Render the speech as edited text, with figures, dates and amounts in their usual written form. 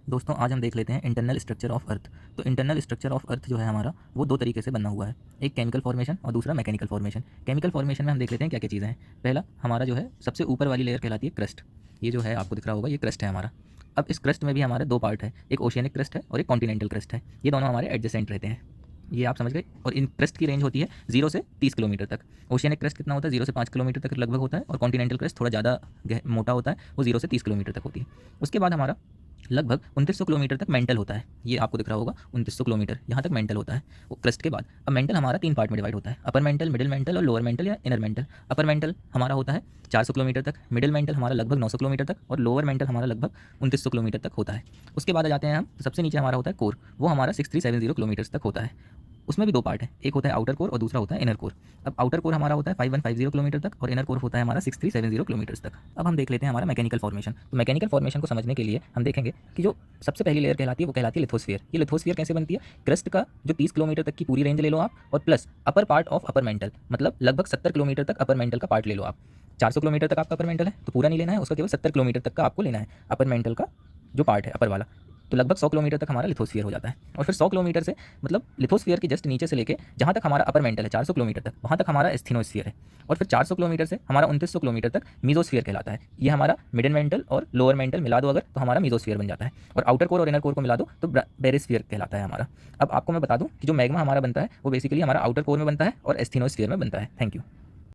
दोस्तों आज हम देख लेते हैं इंटरनल स्ट्रक्चर ऑफ अर्थ। तो इंटरनल स्ट्रक्चर ऑफ अर्थ जो है हमारा वो दो तरीके से बना हुआ है, एक केमिकल फॉर्मेशन और दूसरा मैकेनिकल फॉर्मेशन। केमिकल फॉर्मेशन में हम देख लेते हैं क्या क्या चीज़ें हैं। पहला हमारा जो है सबसे ऊपर वाली लेयर कहलाती है क्रस्ट। ये जो है आपको दिख रहा होगा, ये क्रस्ट है हमारा। अब इस क्रस्ट में भी हमारे दो पार्ट है, एक ओशियनिक क्रस्ट है और एक कॉन्टिनेंटल क्रस्ट है। ये दोनों हमारे एडजेसेंट रहते हैं, ये आप समझ गए। और इन क्रस्ट की रेंज होती है 0 से 30 किलोमीटर तक। ओशियनिक क्रस्ट कितना होता है, 0 से 5 किलोमीटर तक लगभग होता है, और कॉन्टिनेंटल क्रस्ट थोड़ा ज़्यादा मोटा होता है, वो 0 से 30 किलोमीटर तक होती है। उसके बाद हमारा लगभग 2900 किलोमीटर तक मेंटल होता है। ये आपको दिख रहा होगा 2900 किलोमीटर यहाँ तक मेंटल होता है वो क्रस्ट के बाद। अब मेंटल हमारा तीन पार्ट में डिवाइड होता है, अपर मेंटल, मिडिल मेंटल और लोअर मेंटल या इनर मेंटल। अपर मेंटल हमारा होता है 400 किलोमीटर तक, मिडिल मेंटल हमारा लगभग 900 किलोमीटर तक और लोअर मेंटल हमारा लगभग 2900 किलोमीटर तक होता है। उसके बाद आ जाते हैं हम, सबसे नीचे हमारा होता है कोर, वो हमारा 6370 किलोमीटर तक होता है। उसमें भी दो पार्ट है, एक होता है आउटर कोर और दूसरा होता है इनर कोर। अब आउटर कोर हमारा होता है 5150 किलोमीटर तक और इनर कोर होता है हमारा 6370 किलोमीटर तक। अब हम देख लेते हैं हमारा मैकेनिकल फॉर्मेशन। तो मैकेनिकल फॉर्मेशन को समझने के लिए हम देखेंगे कि जो सबसे पहली लेयर कहलाती है वो कहलाती है लिथोस्फीयर। ये लिथोस्फीयर कैसे बनती है, क्रस्ट का जो 30 किलोमीटर तक की पूरी रेंज ले लो आप, और plus upper part of upper mantle, मतलब लगभग 70 किलोमीटर तक अपर मेंटल का पार्ट ले लो आप। 400 किलोमीटर तक आपका अपर मेंटल है तो पूरा नहीं लेना है, उसका केवल 70 किलोमीटर तक का आपको लेना है अपर मेंटल का जो पार्ट है अपर वाला। तो लगभग 100 किलोमीटर तक हमारा लिथोस्फीयर हो जाता है। और फिर 100 किलोमीटर से मतलब लिथोस्फीयर के जस्ट नीचे से लेके जहाँ तक हमारा अपर मेंटल है 400 किलोमीटर तक, वहाँ तक हमारा एस्थेनोस्फीयर है। और फिर 400 किलोमीटर से हमारा 2900 किलोमीटर तक मीजोस्फीयर कहलाता है। ये हमारा मिडिल मेंटल और लोअर मेंटल मिला दो अगर तो हमारा मीजोस्फीयर बन जाता है, और आउटर कोर और इनर कोर को मिला दो तो बेरिस्फीयर कहलाता है हमारा। अब आपको मैं बता दूं कि जो मैग्मा हमारा बनता है वो बेसिकली हमारा आउटर कोर में बनता है और एस्थेनोस्फीयर में बनता है। Thank you.